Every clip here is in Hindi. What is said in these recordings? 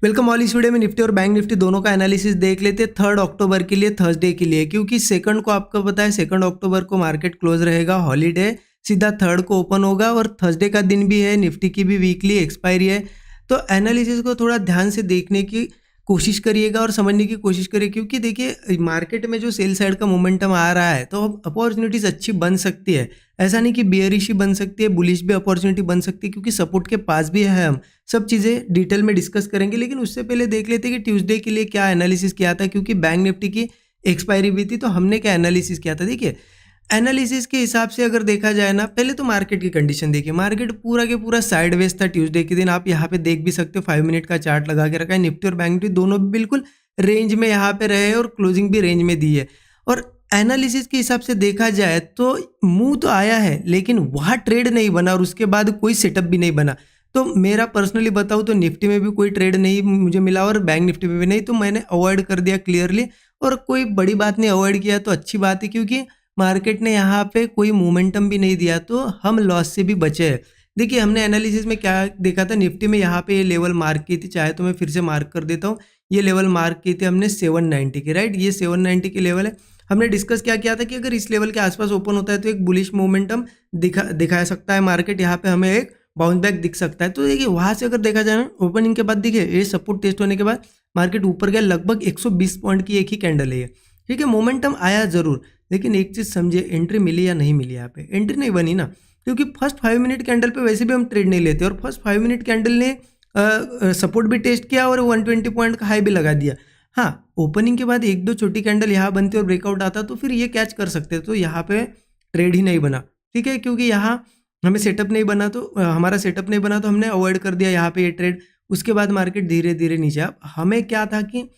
Welcome all. इस वीडियो में निफ्टी और बैंक निफ्टी दोनों का एनालिसिस देख लेते हैं 3 अक्टूबर के लिए, थर्सडे के लिए, क्योंकि सेकंड को आपको पता है 2 अक्टूबर को मार्केट क्लोज रहेगा, हॉलीडे, सीधा थर्ड को ओपन होगा और थर्सडे का दिन भी है, निफ्टी की भी वीकली एक्सपायरी है। तो एनालिसिस को थोड़ा ध्यान से देखने की कोशिश करिएगा और समझने की कोशिश करिए, क्योंकि देखिए मार्केट में जो सेल साइड का मोमेंटम आ रहा है तो अपॉर्चुनिटीज अच्छी बन सकती है। ऐसा नहीं कि बियरिश ही बन सकती है, बुलिश भी अपॉर्चुनिटी बन सकती है, क्योंकि सपोर्ट के पास भी है। हम सब चीज़ें डिटेल में डिस्कस करेंगे, लेकिन उससे पहले देख लेते हैं कि ट्यूसडे के लिए क्या एनालिसिस किया था, क्योंकि बैंक निफ्टी की एक्सपायरी भी थी तो हमने क्या एनालिसिस किया था। देखिए एनालिसिस के हिसाब से अगर देखा जाए ना, पहले तो मार्केट की कंडीशन देखिए। मार्केट पूरा के पूरा साइडवेज था ट्यूसडे के दिन, आप यहाँ पे देख भी सकते हो, 5 मिनट का चार्ट लगा के रखा है। निफ्टी और बैंक निफ्टी दोनों भी बिल्कुल रेंज में यहाँ पे रहे और क्लोजिंग भी रेंज में दी है। और एनालिसिस के हिसाब से देखा जाए तो मूव तो आया है, लेकिन वहाँ ट्रेड नहीं बना और उसके बाद कोई सेटअप भी नहीं बना। तो मेरा पर्सनली बताऊँ तो निफ्टी में भी कोई ट्रेड नहीं मुझे मिला और बैंक निफ्टी में भी नहीं, तो मैंने अवॉइड कर दिया क्लियरली। और कोई बड़ी बात नहीं, अवॉइड किया तो अच्छी बात है, क्योंकि मार्केट ने यहाँ पे कोई मोमेंटम भी नहीं दिया तो हम लॉस से भी बचे हैं। देखिए हमने एनालिसिस में क्या देखा था, निफ्टी में यहाँ पे ये लेवल मार्क की थी, चाहे तो मैं फिर से मार्क कर देता हूँ। ये लेवल मार्क की थी हमने 790 की, राइट। ये 790 की लेवल है। हमने डिस्कस क्या किया था कि अगर इस लेवल के आसपास ओपन होता है तो एक बुलिश मोमेंटम दिखा सकता है मार्केट, यहाँ पे हमें एक बाउंस बैक दिख सकता है। तो देखिए वहाँ से अगर देखा जाए ना, ओपनिंग के बाद देखिए ये सपोर्ट टेस्ट होने के बाद मार्केट ऊपर गया, लगभग 120 पॉइंट की एक ही कैंडल है ये, ठीक है। मोमेंटम आया जरूर, लेकिन एक चीज़ समझिए, एंट्री मिली या नहीं मिली, यहाँ पे एंट्री नहीं बनी ना, क्योंकि फर्स्ट 5 मिनट कैंडल पे वैसे भी हम ट्रेड नहीं लेते और फर्स्ट 5 मिनट कैंडल ने सपोर्ट भी टेस्ट किया और 120 पॉइंट का हाई भी लगा दिया। हाँ, ओपनिंग के बाद एक दो छोटी कैंडल यहाँ बनती और ब्रेकआउट आता तो फिर ये कैच कर सकते, तो यहाँ पे ट्रेड ही नहीं बना, ठीक है, क्योंकि यहाँ हमें सेटअप नहीं बना, तो हमारा सेटअप नहीं बना तो हमने अवॉइड कर दिया यहाँ पे ये ट्रेड। उसके बाद मार्केट धीरे धीरे नीचे। अब हमें क्या था कि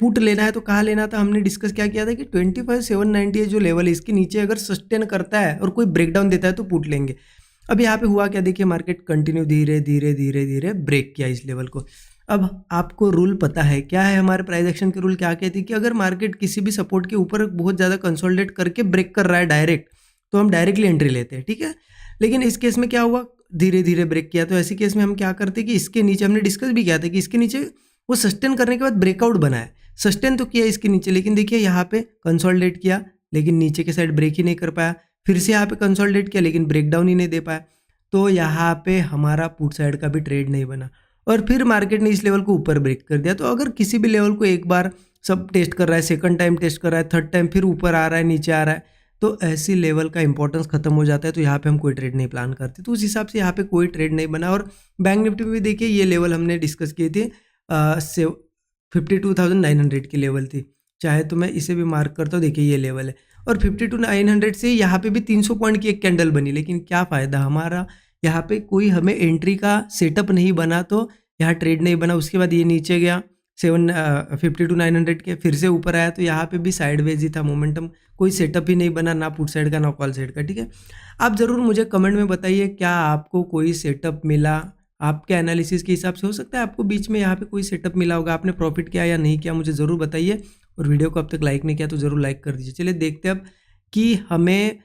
पुट लेना है तो कहाँ लेना था, हमने डिस्कस क्या किया था कि 25,790 जो लेवल है इसके नीचे अगर सस्टेन करता है और कोई ब्रेकडाउन देता है तो पुट लेंगे। अब यहाँ पे हुआ क्या, देखिए मार्केट कंटिन्यू धीरे धीरे धीरे धीरे ब्रेक किया इस लेवल को। अब आपको रूल पता है क्या है, हमारे प्राइस एक्शन के रूल क्या कहती है कि अगर मार्केट किसी भी सपोर्ट के ऊपर बहुत ज़्यादा कंसोलिडेट करके ब्रेक कर रहा है डायरेक्ट, तो हम डायरेक्टली एंट्री लेते हैं, ठीक है। लेकिन इस केस में क्या हुआ, धीरे धीरे ब्रेक किया, तो ऐसे केस में हम क्या करते हैं कि इसके नीचे हमने डिस्कस भी किया था कि इसके नीचे वो सस्टेन करने के बाद ब्रेकआउट बना है, सस्टेन तो किया इसके नीचे, लेकिन देखिए यहाँ पे कंसोलिडेट किया लेकिन नीचे के साइड ब्रेक ही नहीं कर पाया, फिर से यहाँ पे कंसोलिडेट किया लेकिन ब्रेकडाउन ही नहीं दे पाया, तो यहाँ पे हमारा पुट साइड का भी ट्रेड नहीं बना और फिर मार्केट ने इस लेवल को ऊपर ब्रेक कर दिया। तो अगर किसी भी लेवल को एक बार सब टेस्ट कर रहा है, सेकंड टाइम टेस्ट कर रहा है, थर्ड टाइम फिर ऊपर आ रहा है, नीचे आ रहा है, तो ऐसी लेवल का इंपॉर्टेंस खत्म हो जाता है, तो यहाँ पे हम कोई ट्रेड नहीं प्लान करते। तो उस हिसाब से यहाँ पे कोई ट्रेड नहीं बना। और बैंक निफ्टी में भी देखिए ये लेवल हमने डिस्कस किए थे, 52,900 की लेवल थी, चाहे तो मैं इसे भी मार्क करता हूँ, देखिए ये लेवल है और 52,900 से यहाँ पे भी 300 पॉइंट की एक कैंडल बनी, लेकिन क्या फ़ायदा हमारा, यहाँ पे कोई हमें एंट्री का सेटअप नहीं बना तो यहाँ ट्रेड नहीं बना। उसके बाद ये नीचे गया 52,900 के, फिर से ऊपर आया तो यहाँ पे भी साइडवेज ही था मोमेंटम, कोई सेटअप ही नहीं बना, ना पुट साइड का ना कॉल साइड का, ठीक है। आप ज़रूर मुझे कमेंट में बताइए क्या आपको कोई सेटअप मिला, आपके एनालिसिस के हिसाब से हो सकता है आपको बीच में यहाँ पे कोई सेटअप मिला होगा, आपने प्रॉफिट किया या नहीं किया, मुझे ज़रूर बताइए। और वीडियो को अब तक लाइक नहीं किया तो ज़रूर लाइक कर दीजिए। चलिए देखते हैं अब कि हमें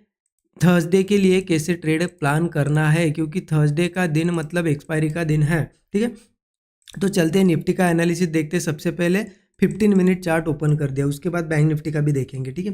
थर्सडे के लिए कैसे ट्रेड प्लान करना है, क्योंकि थर्सडे का दिन मतलब एक्सपायरी का दिन है, ठीक है। तो चलते हैं निफ्टी का एनालिसिस देखते हैं। सबसे पहले 15 मिनट चार्ट ओपन कर दिया, उसके बाद बैंक निफ्टी का भी देखेंगे, ठीक है।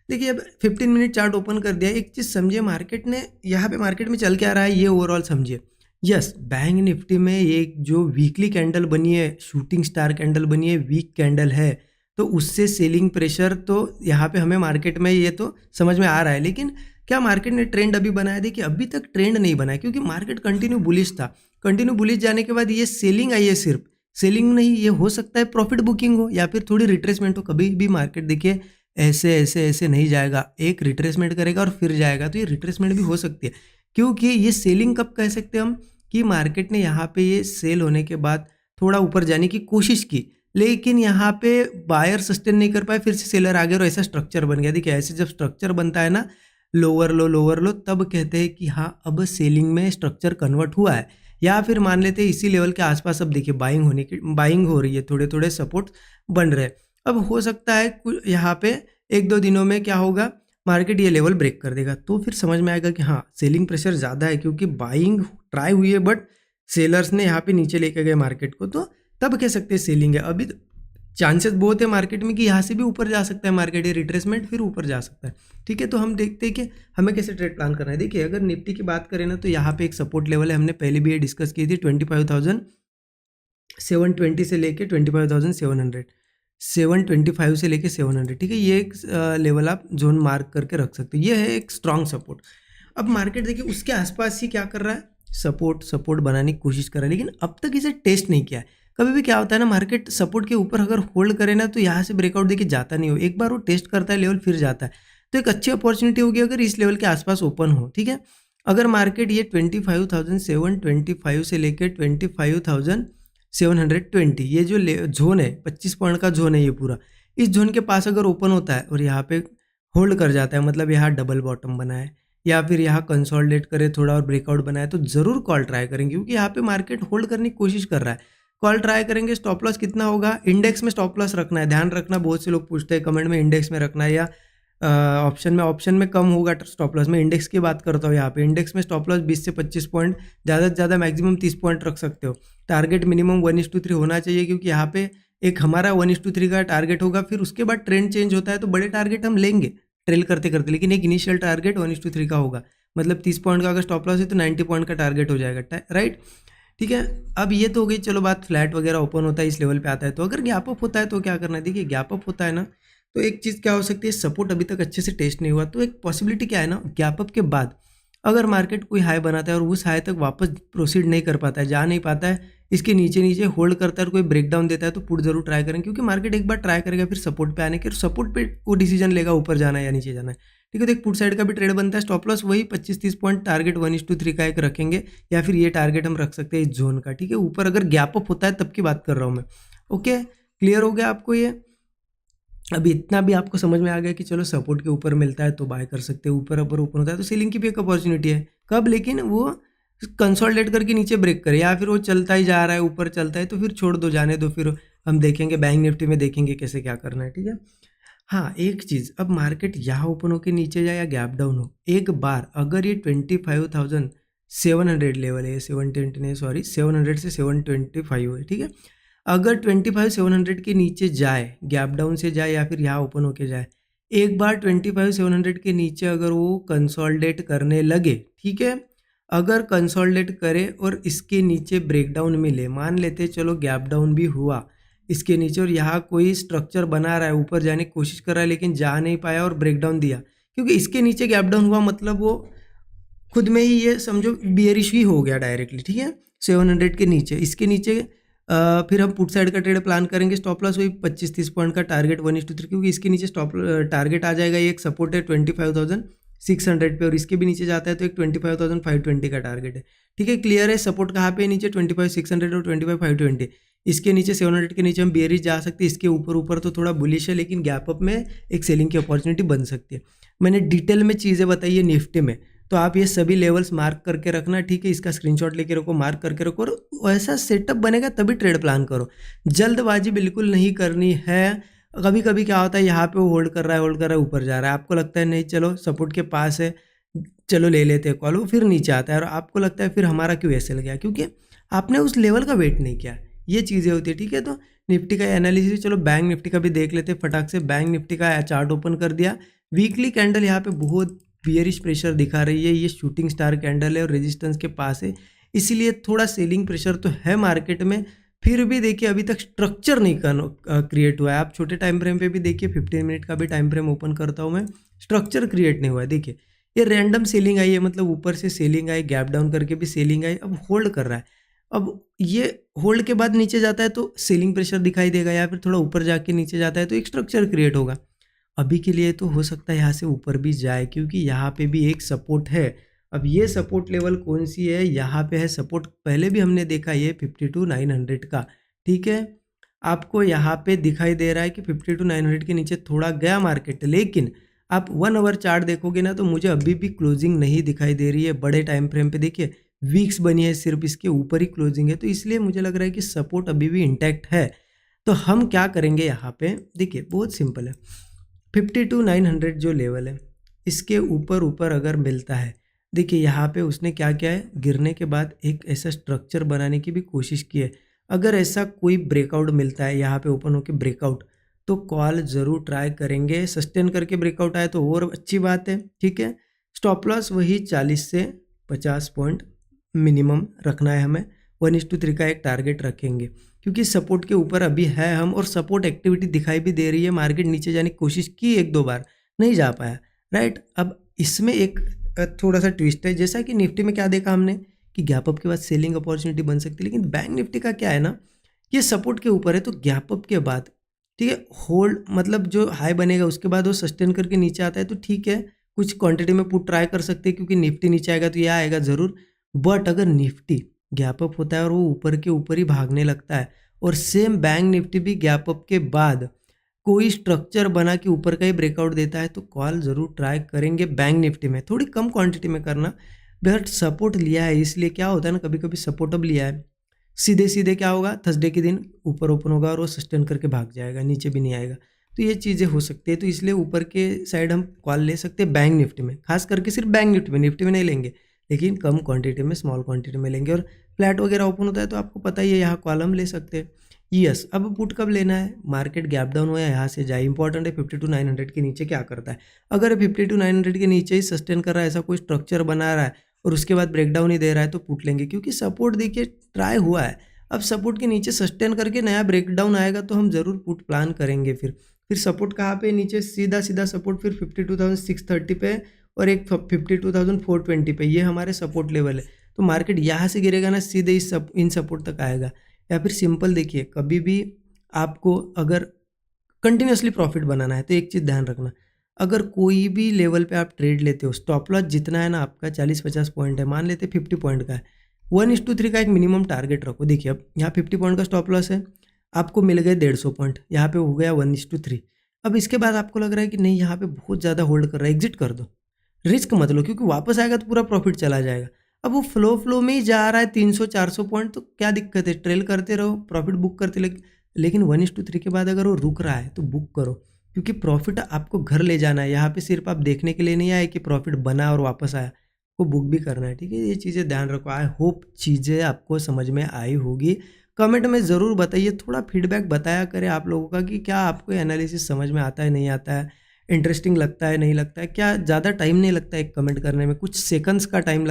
देखिए अब 15 मिनट चार्ट ओपन कर दिया, एक चीज़ समझिए, मार्केट ने यहाँ पे मार्केट में चल के आ रहा है ये ओवरऑल समझिए। यस, बैंक निफ्टी में ये जो वीकली कैंडल बनी है, शूटिंग स्टार कैंडल बनी है, वीक कैंडल है, तो उससे सेलिंग प्रेशर तो यहाँ पे हमें मार्केट में ये तो समझ में आ रहा है। लेकिन क्या मार्केट ने ट्रेंड अभी बनाया, देखिए अभी तक ट्रेंड नहीं बनाया, क्योंकि मार्केट कंटिन्यू बुलिश था। कंटिन्यू बुलिश जाने के बाद ये सेलिंग आई है, सिर्फ सेलिंग नहीं, ये हो सकता है प्रॉफिट बुकिंग हो या फिर थोड़ी रिट्रेसमेंट हो। कभी भी मार्केट देखिए ऐसे ऐसे ऐसे नहीं जाएगा, एक रिट्रेसमेंट करेगा और फिर जाएगा, तो ये रिट्रेसमेंट भी हो सकती है। क्योंकि ये सेलिंग कब कह सकते हैं हम, कि मार्केट ने यहाँ पे ये सेल होने के बाद थोड़ा ऊपर जाने की कोशिश की, लेकिन यहाँ पे बायर सस्टेन नहीं कर पाए, फिर से सेलर आ गए और ऐसा स्ट्रक्चर बन गया। देखिए ऐसे जब स्ट्रक्चर बनता है ना, लोअर लो, तब कहते हैं कि हाँ अब सेलिंग में स्ट्रक्चर कन्वर्ट हुआ है। या फिर मान लेते हैं इसी लेवल के आसपास अब देखिए बाइंग हो रही है, थोड़े थोड़े सपोर्ट बन रहे हैं। अब हो सकता है यहाँ पे एक दो दिनों में क्या होगा, मार्केट ये लेवल ब्रेक कर देगा, तो फिर समझ में आएगा कि हाँ सेलिंग प्रेशर ज़्यादा है, क्योंकि बाइंग ट्राई हुई है बट सेलर्स ने यहाँ पे नीचे लेके गए मार्केट को, तो तब कह सकते हैं सेलिंग है। अभी चांसेस बहुत है मार्केट में कि यहाँ से भी ऊपर जा सकता है मार्केट, ये रिट्रेसमेंट फिर ऊपर जा सकता है। ठीक है, तो हम देखते हैं कि हमें कैसे ट्रेड प्लान करना है। देखिए अगर निफ्टी की बात करें ना तो यहाँ पे एक सपोर्ट लेवल है, हमने पहले भी ये डिस्कस की थी 25,720 से लेके 25,700, 725 से लेके 700। ठीक है, ये एक लेवल आप जोन मार्क करके रख सकते हो, ये है एक स्ट्रॉन्ग सपोर्ट। अब मार्केट देखिए उसके आसपास ही क्या कर रहा है, सपोर्ट बनाने की कोशिश कर रहा है, लेकिन अब तक इसे टेस्ट नहीं किया है। कभी भी क्या होता है ना, मार्केट सपोर्ट के ऊपर अगर होल्ड करे ना तो यहाँ से ब्रेकआउट देखिए जाता नहीं हो, एक बार वो टेस्ट करता है लेवल फिर जाता है। तो एक अच्छी अपॉर्चुनिटी होगी अगर इस लेवल के आसपास ओपन हो। ठीक है, अगर मार्केट ये 25,725 से लेकर 25,720 ये जो जोन है 25 पॉइंट का जोन है ये पूरा, इस जोन के पास अगर ओपन होता है और यहाँ पे होल्ड कर जाता है, मतलब यहाँ डबल बॉटम बना है या फिर यहाँ कंसोलिडेट करे थोड़ा और ब्रेकआउट बनाए, तो ज़रूर कॉल ट्राई करेंगे, क्योंकि यहाँ पे मार्केट होल्ड करने की कोशिश कर रहा है। कॉल ट्राई करेंगे। स्टॉप लॉस कितना होगा, इंडेक्स में स्टॉप लॉस रखना है, ध्यान रखना। बहुत से लोग पूछते हैं कमेंट में इंडेक्स में रखना है या ऑप्शन में कम होगा स्टॉप लॉस। मैं इंडेक्स की बात करता हूँ यहाँ पे। इंडेक्स में स्टॉप लॉस 20 से 25 पॉइंट, ज़्यादा से ज़्यादा मैक्सिमम 30 पॉइंट रख सकते हो। टारगेट मिनिमम 1:3 होना चाहिए, क्योंकि यहाँ पे एक हमारा 1:3 का टारगेट होगा, फिर उसके बाद ट्रेंड चेंज होता है तो बड़े टारगेट हम लेंगे ट्रेल करते करते, लेकिन एक इनिशियल टारगेट 1:3 का होगा। मतलब 30 पॉइंट का अगर स्टॉप लॉस है तो 90 पॉइंट का टारगेट हो जाएगा, राइट। ठीक है, अब ये तो हो गई चलो बात, फ्लैट वगैरह ओपन होता है इस लेवल पे आता है। तो अगर गैप अप होता है तो क्या करना है, देखिए गैप अप होता है ना तो एक चीज़ क्या हो सकती है, सपोर्ट अभी तक अच्छे से टेस्ट नहीं हुआ, तो एक पॉसिबिलिटी क्या है ना, गैप अप के बाद अगर मार्केट कोई हाई बनाता है और उस हाई तक वापस प्रोसीड नहीं कर पाता है, जा नहीं पाता है, इसके नीचे नीचे होल्ड करता है और कोई ब्रेकडाउन देता है, तो पुट जरूर ट्राई करें, क्योंकि मार्केट एक बार ट्राई करेगा फिर सपोर्ट पे आने के, और सपोर्ट पे वो डिसीजन लेगा ऊपर जाना है या नीचे जाना है। ठीक है, तो एक पुट साइड का भी ट्रेड बनता है। स्टॉप लॉस वही 25-30 पॉइंट, टारगेट 1:3 का एक रखेंगे, या फिर ये टारगेट हम रख सकते हैं इस जोन का। ठीक है, ऊपर अगर गैप अप होता है तब की बात कर रहा हूँ मैं। ओके, क्लियर हो गया आपको ये। अभी इतना भी आपको समझ में आ गया कि चलो सपोर्ट के ऊपर मिलता है तो बाय कर सकते हैं, ऊपर अपर ओपन होता है तो सेलिंग की भी एक अपॉर्चुनिटी है। कब, लेकिन वो कंसोलिडेट करके नीचे ब्रेक करे, या फिर वो चलता ही जा रहा है ऊपर चलता है तो फिर छोड़ दो, जाने दो, फिर हम देखेंगे बैंक निफ्टी में देखेंगे कैसे क्या करना है। ठीक है, हाँ एक चीज़, अब मार्केट यहाँ ओपन होकर नीचे जाए या गैप डाउन हो, एक बार अगर ये 25,700 लेवल है, 720 नहीं सॉरी 700 से 725 है। ठीक है, अगर 25,700 के नीचे जाए, गैप डाउन से जाए या फिर यहाँ ओपन होके जाए, एक बार 25,700 के नीचे अगर वो कंसोलिडेट करने लगे, ठीक है, अगर कंसोलिडेट करे और इसके नीचे ब्रेकडाउन मिले, मान लेते चलो गैप डाउन भी हुआ इसके नीचे और यहाँ कोई स्ट्रक्चर बना रहा है, ऊपर जाने की कोशिश कर रहा है लेकिन जा नहीं पाया और ब्रेकडाउन दिया, क्योंकि इसके नीचे गैप डाउन हुआ मतलब वो खुद में ही ये समझो बियरिश ही हो गया डायरेक्टली। ठीक है, 700 के नीचे, इसके नीचे फिर हम पुट साइड का ट्रेड प्लान करेंगे। स्टॉप लॉस वही 25-30 पॉइंट का, टारगेट 1:3, क्योंकि इसके नीचे स्टॉप टारगेट आ जाएगा, ये एक सपोर्ट है 25,600 पे, और इसके भी नीचे जाता है तो एक 25,520 का टारगेट है। ठीक है, क्लियर है। सपोर्ट कहाँ पे है नीचे, 25,600 और 25,520। इसके नीचे 700 के नीचे हम बियरिश जा सकते हैं, इसके ऊपर ऊपर तो थोड़ा बुलिश है, लेकिन गैप अप में एक सेलिंग की अपॉर्चुनिटी बन सकती है। मैंने डिटेल में चीज़ें बताई है निफ्टी में, तो आप ये सभी लेवल्स मार्क करके रखना। ठीक है, इसका स्क्रीनशॉट लेके रखो, मार्क करके रखो, और ऐसा सेटअप बनेगा तभी ट्रेड प्लान करो। जल्दबाजी बिल्कुल नहीं करनी है। कभी कभी क्या होता है, यहाँ पे वो होल्ड कर रहा है ऊपर जा रहा है, आपको लगता है नहीं चलो सपोर्ट के पास है चलो ले लेते हैं कॉल, वो फिर नीचे आता है और आपको लगता है फिर हमारा क्यों ऐसे लग गया, क्योंकि आपने उस लेवल का वेट नहीं किया। ये चीज़ें होती है। ठीक है, तो निफ्टी का एनालिसिस, चलो बैंक निफ्टी का भी देख लेते हैं फटाक से। बैंक निफ्टी का चार्ट ओपन कर दिया, वीकली कैंडल यहाँ पे बहुत बियरिश प्रेशर दिखा रही है, ये शूटिंग स्टार कैंडल है और रेजिस्टेंस के पास है, इसीलिए थोड़ा सेलिंग प्रेशर तो है मार्केट में। फिर भी देखिए अभी तक स्ट्रक्चर नहीं क्रिएट हुआ है। आप छोटे टाइम फ्रेम पे भी देखिए, 15 मिनट का भी टाइम फ्रेम ओपन करता हूँ मैं, स्ट्रक्चर क्रिएट नहीं हुआ है। देखिए ये रैंडम सेलिंग आई है, मतलब ऊपर से सेलिंग आई, गैप डाउन करके भी सेलिंग आई, अब होल्ड कर रहा है। अब ये होल्ड के बाद नीचे जाता है तो सेलिंग प्रेशर दिखाई देगा, या फिर थोड़ा ऊपर जाके नीचे जाता है तो एक स्ट्रक्चर क्रिएट होगा। अभी के लिए तो हो सकता है यहाँ से ऊपर भी जाए, क्योंकि यहाँ पे भी एक सपोर्ट है। अब ये सपोर्ट लेवल कौन सी है, यहाँ पे है सपोर्ट, पहले भी हमने देखा ये 52,900 का। ठीक है, आपको यहाँ पे दिखाई दे रहा है कि 52,900 के नीचे थोड़ा गया मार्केट, लेकिन आप 1 आवर चार्ट देखोगे ना तो मुझे अभी भी क्लोजिंग नहीं दिखाई दे रही है। बड़े टाइम फ्रेम पे देखिए वीक्स बनी है, सिर्फ इसके ऊपर ही क्लोजिंग है, तो इसलिए मुझे लग रहा है कि सपोर्ट अभी भी इंटैक्ट है। तो हम क्या करेंगे यहाँ पे, देखिए बहुत सिंपल है, 52,900 जो लेवल है इसके ऊपर ऊपर अगर मिलता है, देखिए यहाँ पे उसने क्या किया है, गिरने के बाद एक ऐसा स्ट्रक्चर बनाने की भी कोशिश की है। अगर ऐसा कोई ब्रेकआउट मिलता है यहाँ पे ओपन होके ब्रेकआउट, तो कॉल ज़रूर ट्राई करेंगे। सस्टेन करके ब्रेकआउट आए तो और अच्छी बात है, ठीक है। स्टॉप लॉस वही 40 से 50 पॉइंट मिनिमम रखना है हमें। 1:3 का एक टारगेट रखेंगे क्योंकि सपोर्ट के ऊपर अभी है हम, और सपोर्ट एक्टिविटी दिखाई भी दे रही है। मार्केट नीचे जाने की कोशिश की 1-2 बार, नहीं जा पाया, राइट। अब इसमें एक थोड़ा सा ट्विस्ट है, जैसा कि निफ्टी में क्या देखा हमने कि गैप अप के बाद सेलिंग अपॉर्चुनिटी बन सकती है, लेकिन बैंक निफ्टी का क्या है ना, ये सपोर्ट के ऊपर है तो गैप अप के बाद, ठीक है, होल्ड मतलब जो हाई बनेगा उसके बाद वो सस्टेन करके नीचे आता है तो ठीक है, कुछ क्वांटिटी में पुट ट्राई कर सकते हैं क्योंकि निफ्टी नीचे आएगा तो यह आएगा ज़रूर। बट अगर निफ्टी गैप अप होता है और वो ऊपर के ऊपर ही भागने लगता है, और सेम बैंक निफ्टी भी गैप अप के बाद कोई स्ट्रक्चर बना कि ऊपर का ही ब्रेकआउट देता है, तो कॉल ज़रूर ट्राई करेंगे बैंक निफ्टी में, थोड़ी कम क्वांटिटी में करना। बट सपोर्ट लिया है इसलिए क्या होता है ना, कभी कभी सपोर्ट अब लिया है, सीधे सीधे क्या होगा, थर्सडे के दिन ऊपर ओपन होगा और वो सस्टेन करके भाग जाएगा, नीचे भी नहीं आएगा। तो ये चीज़ें हो सकती है, तो इसलिए ऊपर के साइड हम कॉल ले सकते हैं बैंक निफ्टी में, खास करके सिर्फ बैंक निफ्टी में नहीं लेंगे, लेकिन कम क्वांटिटी में, स्मॉल क्वांटिटी में लेंगे। और फ्लैट वगैरह ओपन होता है तो आपको पता ही है, यहाँ कॉल हम ले सकते हैं। यस, अब पुट कब लेना है, मार्केट गैप डाउन हो या यहाँ से जाए, इंपॉर्टेंट है 52,900 के नीचे क्या करता है। अगर 52,900 के नीचे ही सस्टेन कर रहा है, ऐसा कोई स्ट्रक्चर बना रहा है और उसके बाद ब्रेकडाउन ही दे रहा है, तो पुट लेंगे क्योंकि सपोर्ट देखिए ट्राई हुआ है। अब सपोर्ट के नीचे सस्टेन करके नया ब्रेकडाउन आएगा तो हम ज़रूर पुट प्लान करेंगे। फिर सपोर्ट कहाँ पे, नीचे सीधा सीधा सपोर्ट फिर 52,630 पे और एक 52,420 पे, ये हमारे सपोर्ट लेवल है। तो मार्केट यहाँ से गिरेगा ना, सीधे इन सपोर्ट तक आएगा। या फिर सिंपल देखिए, कभी भी आपको अगर कंटिन्यूसली प्रॉफिट बनाना है तो एक चीज़ ध्यान रखना, अगर कोई भी लेवल पे आप ट्रेड लेते हो, स्टॉप लॉस जितना है ना आपका 40-50 पॉइंट है, मान लेते 50 पॉइंट का है, 1:3 का एक मिनिमम टारगेट रखो। देखिए अब यहाँ 50 पॉइंट का स्टॉप लॉस है, आपको मिल गए 150 पॉइंट, यहाँ पे हो गया 1:3। अब इसके बाद आपको लग रहा है कि नहीं यहाँ पे बहुत ज़्यादा होल्ड कर रहा है, एग्जिट कर दो, रिस्क मत लो क्योंकि वापस आएगा तो पूरा प्रॉफिट चला जाएगा। अब वो फ्लो में ही जा रहा है 300-400 पॉइंट, तो क्या दिक्कत है, ट्रेल करते रहो, प्रॉफिट बुक करते, लेकिन 1:3 के बाद अगर वो रुक रहा है तो बुक करो क्योंकि प्रॉफिट आपको घर ले जाना है। यहाँ पे सिर्फ आप देखने के लिए नहीं आए कि प्रॉफिट बना और वापस आया, वो बुक भी करना है, ठीक है। ये चीज़ें ध्यान रखो। आई होप चीज़ें आपको समझ में आई होगी। कमेंट में ज़रूर बताइए, थोड़ा फीडबैक बताया करें आप लोगों का कि क्या आपको एनालिसिस समझ में आता है, नहीं आता है, इंटरेस्टिंग लगता है, नहीं लगता है, क्या ज़्यादा टाइम नहीं लगता है एक कमेंट करने में, कुछ सेकंड्स का टाइम